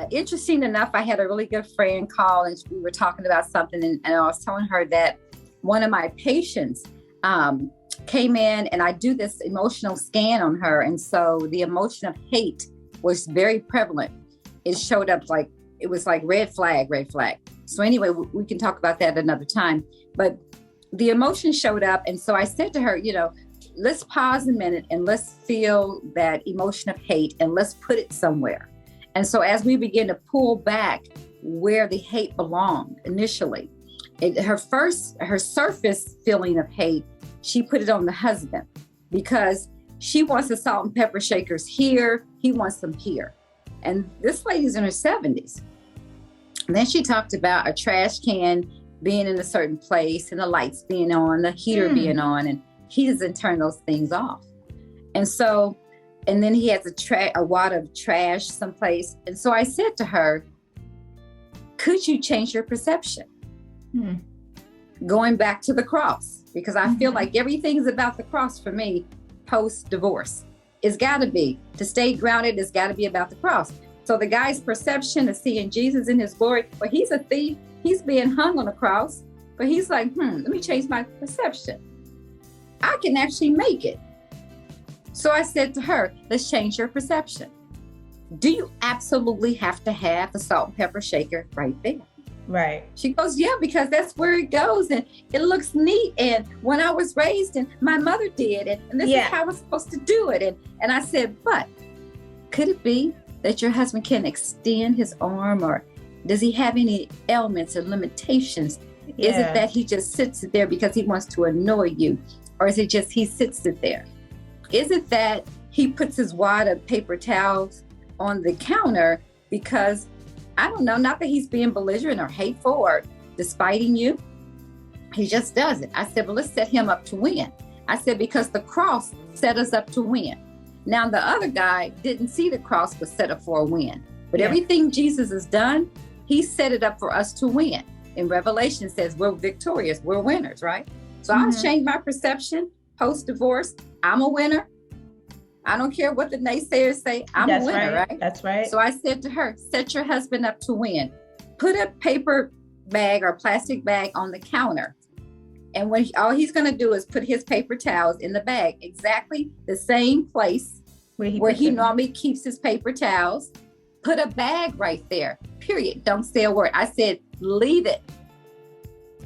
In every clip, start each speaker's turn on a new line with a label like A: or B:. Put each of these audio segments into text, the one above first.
A: interesting enough, I had a really good friend call and we were talking about something, and I was telling her that one of my patients came in, and I do this emotional scan on her. And so the emotion of hate was very prevalent. It showed up like, it was like red flag. So anyway, we can talk about that another time. But the emotion showed up. And so I said to her, let's pause a minute and let's feel that emotion of hate and let's put it somewhere. And so as we begin to pull back where the hate belonged initially, her surface feeling of hate, she put it on the husband because she wants the salt and pepper shakers here. He wants them here. And this lady's in her 70s. And then she talked about a trash can being in a certain place and the lights being on, the heater being on, and he doesn't turn those things off. And so, and then he has a wad of trash someplace. And so I said to her, could you change your perception? Going back to the cross, because I feel like everything's about the cross for me post-divorce. It's got to be. To stay grounded, it's got to be about the cross. So the guy's perception of seeing Jesus in his glory, well, he's a thief. He's being hung on a cross. But he's like, let me change my perception. I can actually make it. So I said to her, let's change your perception. Do you absolutely have to have the salt and pepper shaker right there?
B: Right.
A: She goes, yeah, because that's where it goes and it looks neat. And when I was raised and my mother did it, and this is how I was supposed to do it. And I said, but could it be that your husband can extend his arm, or does he have any ailments or limitations? Is it that he just sits it there because he wants to annoy you? Or is it just he sits it there? Is it that he puts his wad of paper towels on the counter because, I don't know, not that he's being belligerent or hateful or despiting you. He just does it. I said, well, let's set him up to win. I said, because the cross set us up to win. Now, the other guy didn't see the cross was set up for a win. But everything Jesus has done, he set it up for us to win. In Revelation, it says we're victorious. We're winners, right? So I'll change my perception post-divorce. I'm a winner. I don't care what the naysayers say. I'm a winner, right? That's right. So I said to her, set your husband up to win. Put a paper bag or plastic bag on the counter. And when all he's going to do is put his paper towels in the bag, exactly the same place where he normally keeps his paper towels. Put a bag right there, period. Don't say a word. I said, leave it.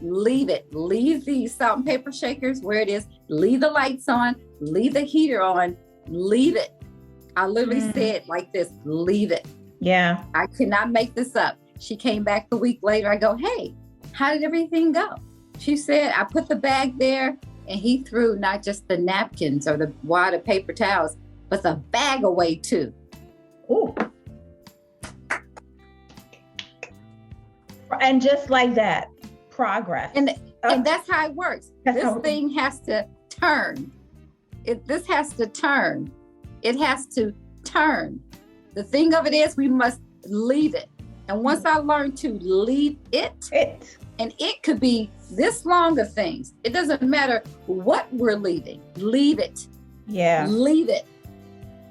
A: Leave it. Leave the salt and pepper shakers where it is. Leave the lights on. Leave the heater on. Leave it. I literally said like this, leave it. Yeah. I cannot make this up. She came back a week later. I go, hey, how did everything go? She said, I put the bag there and he threw not just the napkins or the wad of paper towels, but the bag away too.
B: Ooh. And just like that, progress.
A: And that's how it works. This thing has to turn. This has to turn. It has to turn. The thing of it is we must leave it. And once I learned to leave it, and it could be this long of things. It doesn't matter what we're leaving. Leave it. Yeah. Leave it.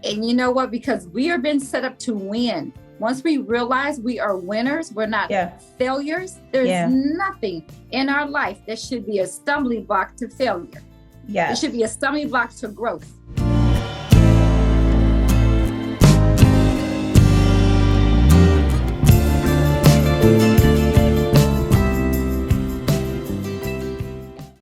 A: And you know what? Because we are being set up to win. Once we realize we are winners, we're not failures. There's nothing in our life that should be a stumbling block to failure. Yeah. It should be a stumbling block to growth.